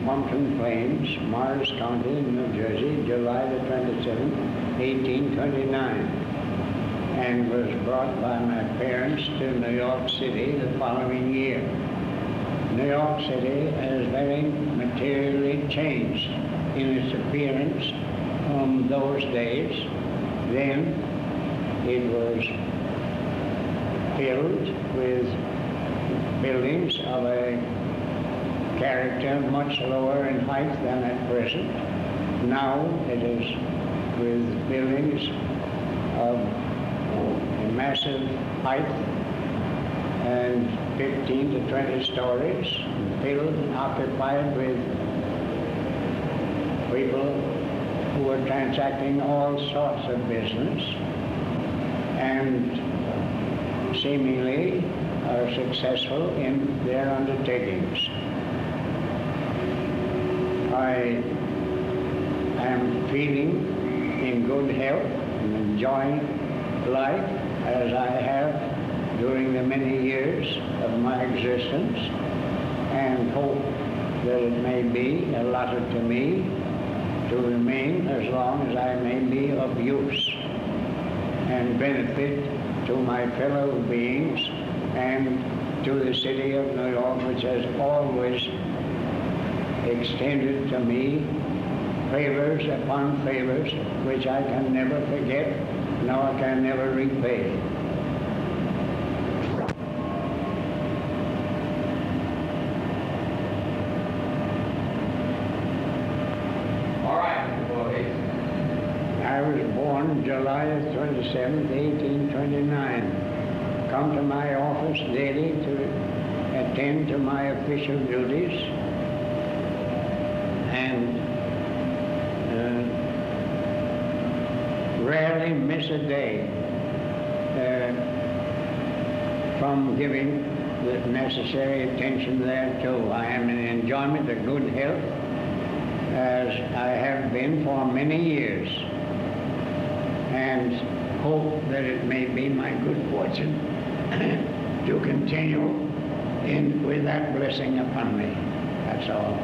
Pompton Plains, Morris County, New Jersey, July the 27th, 1829, and was brought by my parents to New York City the following year. New York City has very materially changed in its appearance from those days. Then it was filled with buildings of a character much lower in height than at present. Now it is with buildings of a massive height and 15 to 20 stories, filled and occupied with people who are transacting all sorts of business and seemingly are successful in their undertakings. I am feeling in good health and enjoying life as I have during the many years of my existence, and hope that it may be allotted to me to remain as long as I may be of use and benefit to my fellow beings and to the city of New York, which has always extended to me favors upon favors which I can never forget nor can never repay. All right, Mr. Voorhis. I was born July 27, 1829. Come to my office daily to attend to my official duties, and rarely miss a day from giving the necessary attention thereto. I am in enjoyment of good health, as I have been for many years, and hope that it may be my good fortune to continue with that blessing upon me. That's all.